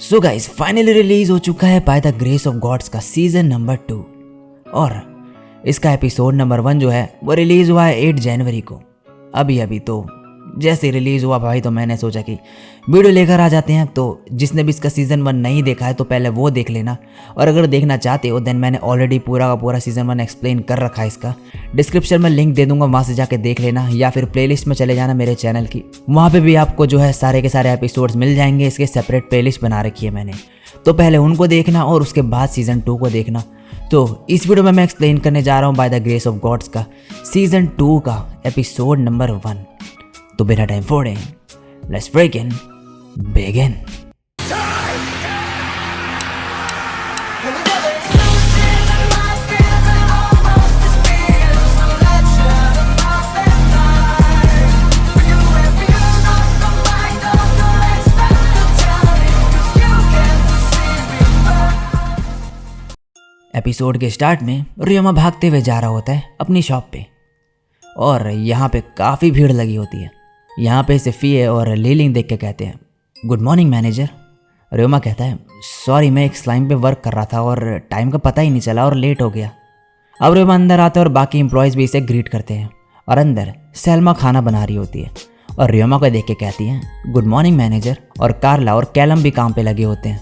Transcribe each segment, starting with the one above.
So guys finally release हो चुका है by the grace of gods का सीजन नंबर 2 और इसका एपिसोड नंबर 1 जो है वो रिलीज हुआ है 8 जनवरी को। अभी तो जैसे रिलीज हुआ भाई तो मैंने सोचा कि वीडियो लेकर आ जाते हैं। तो जिसने भी इसका सीजन 1 नहीं देखा है तो पहले वो देख लेना, और अगर देखना चाहते हो देन मैंने ऑलरेडी पूरा का पूरा सीजन 1 एक्सप्लेन कर रखा है। इसका डिस्क्रिप्शन में लिंक दे दूंगा, वहाँ से जाके देख लेना, या फिर प्लेलिस्ट में चले जाना मेरे चैनल की, वहाँ पे भी आपको जो है सारे के सारे एपिसोड्स मिल जाएंगे। इसके सेपरेट प्लेलिस्ट बना रखी है मैंने, तो पहले उनको देखना और उसके बाद सीजन 2 को देखना। तो इस वीडियो में मैं एक्सप्लेन करने जा रहा हूँ by the grace of gods का सीजन 2 का एपिसोड नंबर 1। तो बिना टाइम फोड़े लेट्स बिगिन। एपिसोड के स्टार्ट में रियोमा भागते हुए जा रहा होता है अपनी शॉप पे, और यहाँ पे काफ़ी भीड़ लगी होती है। यहाँ पे सिफिए और लीलिंग देख के कहते हैं गुड मॉर्निंग मैनेजर। रियोमा कहता है सॉरी मैं एक स्लाइम पे वर्क कर रहा था और टाइम का पता ही नहीं चला और लेट हो गया। अब रियोमा अंदर आता है और बाकी एम्प्लॉयज़ भी इसे ग्रीट करते हैं, और अंदर सैल्मा खाना बना रही होती है और रियोमा को देख के कहती हैं गुड मॉर्निंग मैनेजर। और कार्ला और कैलम भी काम पे लगे होते हैं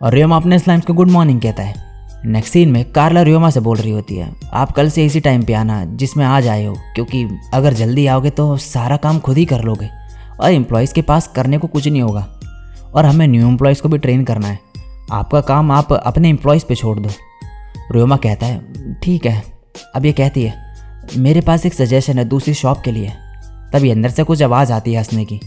और रियोमा अपने स्लाइम्स को गुड मॉर्निंग कहता है। नेक्स्ट सीन में कार्ला रियोमा से बोल रही होती है आप कल से इसी टाइम पे आना जिसमें आज आए हो, क्योंकि अगर जल्दी आओगे तो सारा काम खुद ही कर लोगे और एम्प्लॉयज़ के पास करने को कुछ नहीं होगा, और हमें न्यू एम्प्लॉयज़ को भी ट्रेन करना है। आपका काम आप अपने एम्प्लॉयज़ पे छोड़ दो। रियोमा कहता है ठीक है। अब ये कहती है मेरे पास एक सजेशन है दूसरी शॉप के लिए। तभी अंदर से कुछ आवाज़ आती है हंसने की।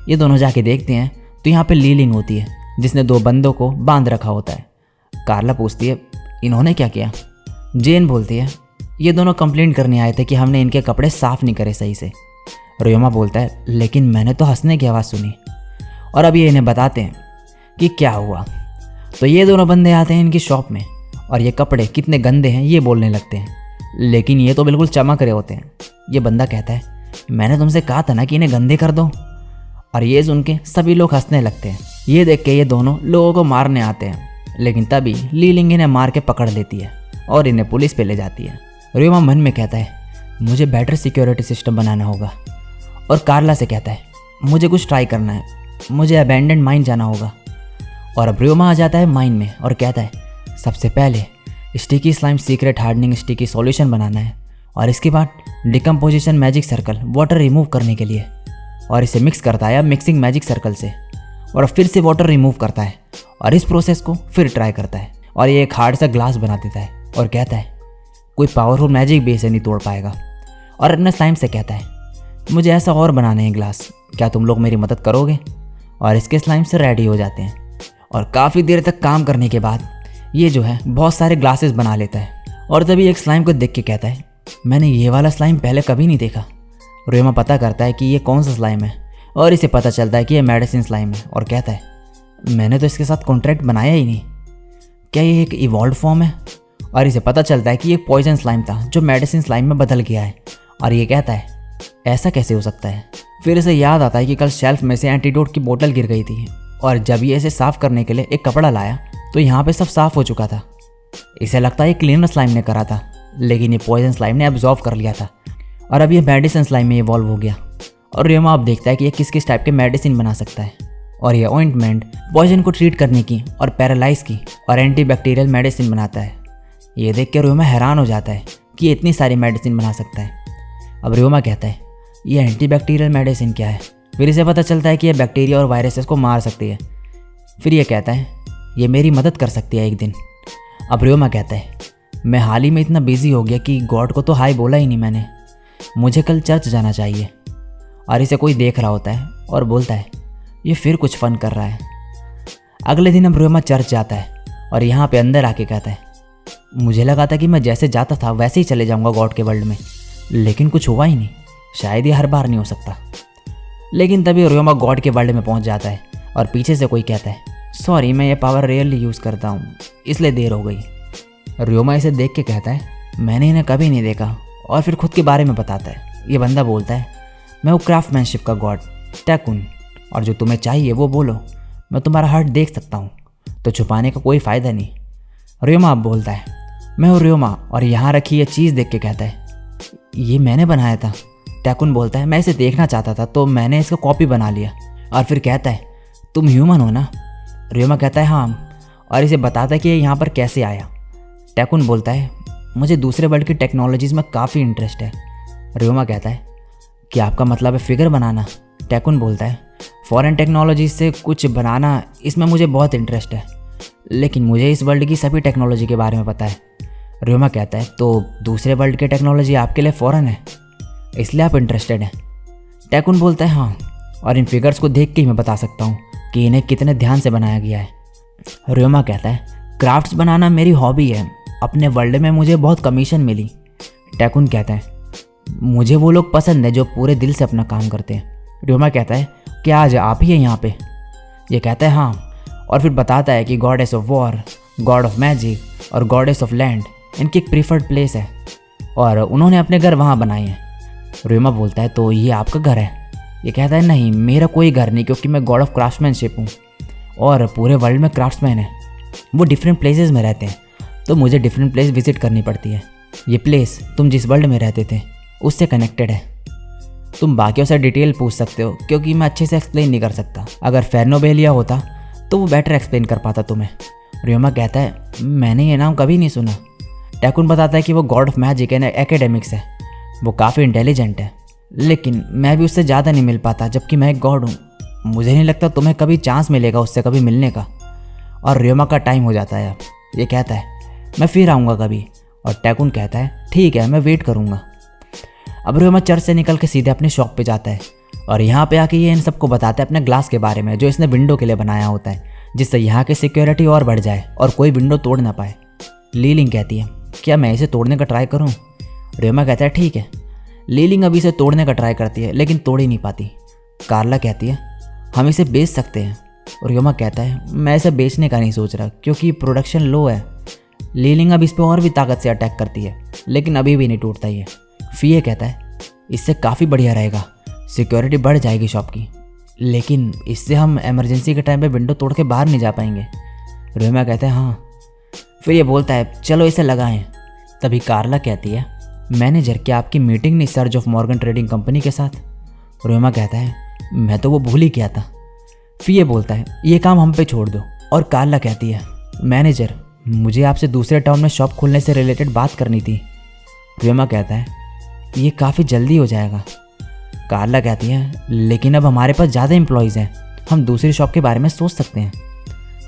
ये दोनों जाके देखते हैं तो यहाँ पर लीलिंग होती है जिसने 2 बंदों को बांध रखा होता है। कार्ला पूछती है इन्होंने क्या किया? जेन बोलती है ये दोनों कंप्लेंट करने आए थे कि हमने इनके कपड़े साफ़ नहीं करे सही से। रियोमा बोलता है लेकिन मैंने तो हंसने की आवाज़ सुनी। और अब ये इन्हें बताते हैं कि क्या हुआ। तो ये दोनों बंदे आते हैं इनकी शॉप में और ये कपड़े कितने गंदे हैं ये बोलने लगते हैं, लेकिन ये तो बिल्कुल चमक रहे होते हैं। ये बंदा कहता है मैंने तुमसे कहा था ना कि इन्हें गंदे कर दो। और ये सुन के सभी लोग हंसने लगते हैं। ये देख के ये दोनों लोगों को मारने आते हैं, लेकिन तभी लीलिंग इन्हें मार के पकड़ लेती है और इन्हें पुलिस पे ले जाती है। रियोमा मन में कहता है मुझे बेटर सिक्योरिटी सिस्टम बनाना होगा, और कार्ला से कहता है मुझे कुछ ट्राई करना है, मुझे अबैंडन्ड माइन जाना होगा। और अब रियोमा आ जाता है माइन में और कहता है सबसे पहले sticky slime secret hardening sticky solution बनाना है, और इसके बाद decomposition magic circle water remove करने के लिए, और इसे मिक्स करता है मिक्सिंग मैजिक सर्कल से, और फिर से वाटर रिमूव करता है और इस प्रोसेस को फिर ट्राई करता है, और ये एक हार्ड सा ग्लास बना देता है और कहता है कोई पावरफुल मैजिक भी इसे नहीं तोड़ पाएगा। और अपने स्लाइम से कहता है मुझे ऐसा और बनाने हैं ग्लास, क्या तुम लोग मेरी मदद करोगे? और इसके स्लाइम से रेडी हो जाते हैं, और काफ़ी देर तक काम करने के बाद ये जो है बहुत सारे ग्लासेस बना लेता है। और तभी एक स्लाइम को देख के कहता है मैंने ये वाला स्लाइम पहले कभी नहीं देखा। रियोमा पता करता है कि ये कौन सा स्लाइम है, और इसे पता चलता है कि ये मेडिसिन स्लाइम है, और कहता है मैंने तो इसके साथ कॉन्ट्रैक्ट बनाया ही नहीं, क्या ये एक इवॉल्व फॉर्म है? और इसे पता चलता है कि ये पॉइजन स्लाइम था जो मेडिसिन स्लाइम में बदल गया है, और ये कहता है ऐसा कैसे हो सकता है? फिर इसे याद आता है कि कल शेल्फ में से एंटीडोट की बोतल गिर गई थी, और जब ये इसे साफ़ करने के लिए एक कपड़ा लाया तो यहाँ पे सब साफ़ हो चुका था। इसे लगता है क्लीनर स्लाइम ने करा था, लेकिन ये पॉइजन स्लाइम ने एब्जॉर्व कर लिया था, और अब ये मेडिसिन स्लाइम में इवॉल्व हो गया। और रियोमा अब देखता है कि ये किस किस टाइप के मेडिसिन बना सकता है, और ये ऑइंटमेंट पॉइजन को ट्रीट करने की और पैरालाइज की और एंटीबैक्टीरियल मेडिसिन बनाता है। ये देख के रियोमा हैरान हो जाता है कि ये इतनी सारी मेडिसिन बना सकता है। अब रियोमा कहता है ये एंटीबैक्टीरियल मेडिसिन क्या है? फिर इसे पता चलता है कि ये बैक्टीरिया और वायरसेस को मार सकती है। फिर ये कहता है ये मेरी मदद कर सकती है एक दिन। अब रियोमा कहता है मैं हाल ही में इतना बिजी हो गया कि गॉड को तो हाय बोला ही नहीं मैंने, मुझे कल चर्च जाना चाहिए। और इसे कोई देख रहा होता है और बोलता है ये फिर कुछ फ़न कर रहा है। अगले दिन अब रियोमा चर्च जाता है और यहाँ पे अंदर आके कहता है मुझे लगा था कि मैं जैसे जाता था वैसे ही चले जाऊँगा गॉड के वर्ल्ड में, लेकिन कुछ हुआ ही नहीं, शायद ये हर बार नहीं हो सकता। लेकिन तभी रियोमा गॉड के वर्ल्ड में पहुँच जाता है और पीछे से कोई कहता है सॉरी मैं ये पावर रेयरली यूज़ करता हूँ इसलिए देर हो गई। रियोमा इसे देख के कहता है मैंने इन्हें कभी नहीं देखा, और फिर खुद के बारे में बताता है। ये बंदा बोलता है मैं वो क्राफ्टमैनशिप का गॉड टैकुन, और जो तुम्हें चाहिए वो बोलो, मैं तुम्हारा हार्ट देख सकता हूँ, तो छुपाने का कोई फ़ायदा नहीं। रियोमा अब बोलता है, मैं हूँ रियोमा, और यहाँ रखी ये चीज़ देख के कहता है, ये मैंने बनाया था। टैकुन बोलता है, मैं इसे देखना चाहता था तो मैंने इसका कॉपी बना लिया। और फिर कहता है, तुम ह्यूमन हो ना? रियोमा कहता है, हाँ, और इसे बताता है कि ये यहाँ पर कैसे आया। टैकुन बोलता है, मुझे दूसरे वर्ल्ड की टेक्नोलॉजीज़ में काफ़ी इंटरेस्ट है। रियोमा कहता है, कि आपका मतलब है फिगर बनाना? टैकुन बोलता है, फॉरेन टेक्नोलॉजी से कुछ बनाना, इसमें मुझे बहुत इंटरेस्ट है, लेकिन मुझे इस वर्ल्ड की सभी टेक्नोलॉजी के बारे में पता है। रियोमा कहता है, तो दूसरे वर्ल्ड की टेक्नोलॉजी आपके लिए फॉरेन है, इसलिए आप इंटरेस्टेड हैं? टैकुन बोलता है, हाँ, और इन फिगर्स को देख के ही मैं बता सकता हूँ कि इन्हें कितने ध्यान से बनाया गया है। रियोमा कहता है, क्राफ्ट्स बनाना मेरी हॉबी है, अपने वर्ल्ड में मुझे बहुत कमीशन मिली। टैकुन कहता है, मुझे वो लोग पसंद है जो पूरे दिल से अपना काम करते हैं। रियोमा कहता है, क्या आज आप ही हैं यहाँ पे? ये कहता है, हाँ, और फिर बताता है कि goddess of war, God of magic और गॉडेस ऑफ लैंड इनकी एक प्रीफर्ड प्लेस है, और उन्होंने अपने घर वहाँ बनाए हैं। रियोमा बोलता है, तो ये आपका घर है? ये कहता है, नहीं, मेरा कोई घर नहीं, क्योंकि मैं गॉड ऑफ क्राफ्ट्समैनशिप हूँ, और पूरे वर्ल्ड में क्राफ्ट्समैन है, वो डिफरेंट प्लेसेस में रहते हैं, तो मुझे डिफरेंट प्लेस विजिट करनी पड़ती है। ये प्लेस तुम जिस वर्ल्ड में रहते थे उससे कनेक्टेड है। तुम बाकियों से डिटेल पूछ सकते हो, क्योंकि मैं अच्छे से एक्सप्लेन नहीं कर सकता। अगर फेर्नोबेलिया होता तो वो बेटर एक्सप्लेन कर पाता तुम्हें। रियोमा कहता है, मैंने ये नाम कभी नहीं सुना। टैकुन बताता है कि वो God of magic and academics है, वो काफ़ी इंटेलिजेंट है, लेकिन मैं भी उससे ज़्यादा नहीं मिल पाता, जबकि मैं एक गॉड हूँ। मुझे नहीं लगता तुम्हें कभी चांस मिलेगा उससे कभी मिलने का। और रियोमा का टाइम हो जाता है अब। ये कहता है, मैं फिर आऊँगा कभी। और टैकुन कहता है, ठीक है, मैं वेट करूँगा। अब रियोमा चर्च से निकल के सीधे अपने शॉप पे जाता है, और यहाँ पे आके ये इन सबको बताता है अपने ग्लास के बारे में जो इसने विंडो के लिए बनाया होता है, जिससे यहाँ की सिक्योरिटी और बढ़ जाए और कोई विंडो तोड़ ना पाए। लीलिंग कहती है, क्या मैं इसे तोड़ने का ट्राई करूँ? रियोमा कहता है, ठीक है। लीलिंग अभी इसे तोड़ने का ट्राई करती है, लेकिन तोड़ ही नहीं पाती। कार्ला कहती है, हम इसे बेच सकते हैं। रियोमा कहता है, मैं इसे बेचने का नहीं सोच रहा, क्योंकि प्रोडक्शन लो है। लीलिंग अब इस पर और भी ताकत से अटैक करती है, लेकिन अभी भी नहीं टूटता ये। फिये कहता है, इससे काफ़ी बढ़िया रहेगा, सिक्योरिटी बढ़ जाएगी शॉप की, लेकिन इससे हम इमरजेंसी के टाइम पे विंडो तोड़ के बाहर नहीं जा पाएंगे। रियोमा कहता है, हाँ। फिर ये बोलता है, चलो इसे लगाएं। तभी कार्ला कहती है, मैनेजर, क्या आपकी मीटिंग नहीं surge of Morgan trading company के साथ? रियोमा कहता है, मैं तो वो भूल ही गया था। फिर ये बोलता है, ये काम हम पे छोड़ दो। और कार्ला कहती है, मैनेजर, मुझे आपसे दूसरे टाउन में शॉप खोलने से रिलेटेड बात करनी थी। रियोमा कहता है, ये काफ़ी जल्दी हो जाएगा। कार्ला कहती है, लेकिन अब हमारे पास ज़्यादा एम्प्लॉयज़ हैं, हम दूसरी शॉप के बारे में सोच सकते हैं।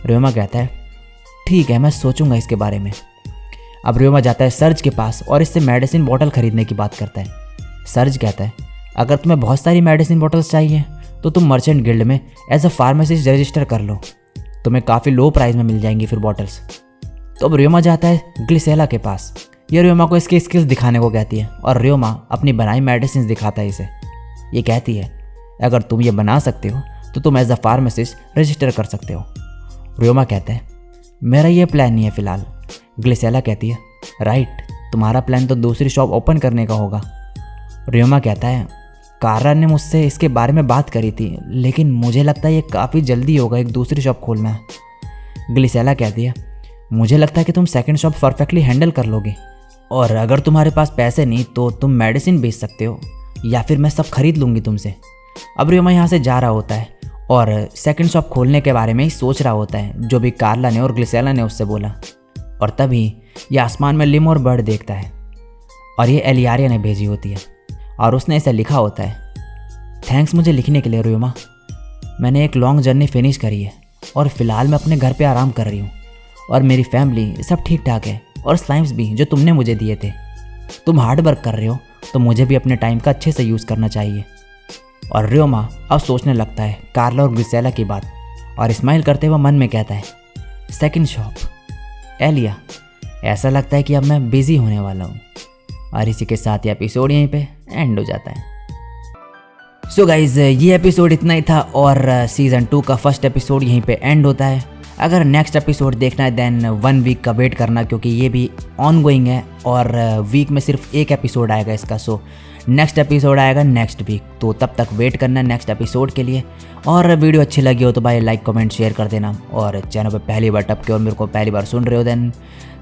रियोमा कहता है, ठीक है, मैं सोचूंगा इसके बारे में। अब रियोमा जाता है सर्ज के पास और इससे मेडिसिन बॉटल खरीदने की बात करता है। सर्ज कहता है, अगर तुम्हें बहुत सारी मेडिसिन बॉटल्स चाहिए तो तुम मर्चेंट गिल्ड में एज अ फार्मासिस्ट रजिस्टर कर लो, तुम्हें काफ़ी लो प्राइस में मिल जाएंगी फिर बॉटल्स। तो अब रियोमा जाता है ग्लिसेला के पास। ये रियोमा को इसकी स्किल्स दिखाने को कहती है, और रियोमा अपनी बनाई मेडिसिन दिखाता है इसे। ये कहती है, अगर तुम ये बना सकते हो तो तुम एज अ फार्मासिस्ट रजिस्टर कर सकते हो। रियोमा कहता है, मेरा ये प्लान नहीं है फ़िलहाल। ग्लिसेला कहती है, राइट, तुम्हारा प्लान तो दूसरी शॉप ओपन करने का होगा। रियोमा कहता है, कार्ला ने मुझसे इसके बारे में बात करी थी, लेकिन मुझे लगता है ये काफ़ी जल्दी होगा एक दूसरी शॉप खोलना। ग्लिसेला कहती है, मुझे लगता है कि तुम सेकंड शॉप परफेक्टली हैंडल कर लोगे, और अगर तुम्हारे पास पैसे नहीं तो तुम मेडिसिन बेच सकते हो, या फिर मैं सब खरीद लूँगी तुमसे। अब रियोमा यहाँ से जा रहा होता है और सेकंड शॉप खोलने के बारे में ही सोच रहा होता है, जो भी कार्ला ने और ग्लिसेला ने उससे बोला। और तभी ये आसमान में लिम और बर्ड देखता है, और ये एलियारिया ने भेजी होती है, और उसने इसे लिखा होता है, थैंक्स मुझे लिखने के लिए रियोमा, मैंने एक लॉन्ग जर्नी फिनिश करी है, और फिलहाल मैं अपने घर पे आराम कर रही हूँ, और मेरी फैमिली सब ठीक ठाक है, और स्लाइम्स भी जो तुमने मुझे दिए थे। तुम हार्ड वर्क कर रहे हो तो मुझे भी अपने टाइम का अच्छे से यूज़ करना चाहिए। और रियोमा अब सोचने लगता है कार्ला और ग्लिसेला की बात, और स्माइल करते हुए मन में कहता है, सेकंड शॉप, एलिया, ऐसा लगता है कि अब मैं बिजी होने वाला हूँ। और इसी के साथ ये एपिसोड यहीं पे एंड हो जाता है। सो गाइज, ये एपिसोड इतना ही था, और सीज़न 2 का फर्स्ट एपिसोड यहीं पे एंड होता है। अगर नेक्स्ट एपिसोड देखना है देन 1 वीक का वेट करना, क्योंकि ये भी ऑन गोइंग है और वीक में सिर्फ एक एपिसोड आएगा इसका। सो नेक्स्ट एपिसोड आएगा नेक्स्ट वीक, तो तब तक वेट करना नेक्स्ट एपिसोड के लिए। और वीडियो अच्छी लगी हो तो भाई लाइक कमेंट शेयर कर देना, और चैनल पे पहली बार टपके और मेरे को पहली बार सुन रहे हो देन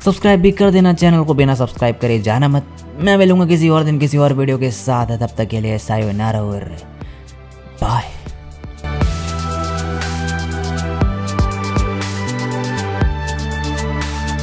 सब्सक्राइब भी कर देना चैनल को, बिना सब्सक्राइब करे जाना मत। मैं मिलूंगा किसी और दिन किसी और वीडियो के साथ, तब तक के लिए सायोनारा और बाय।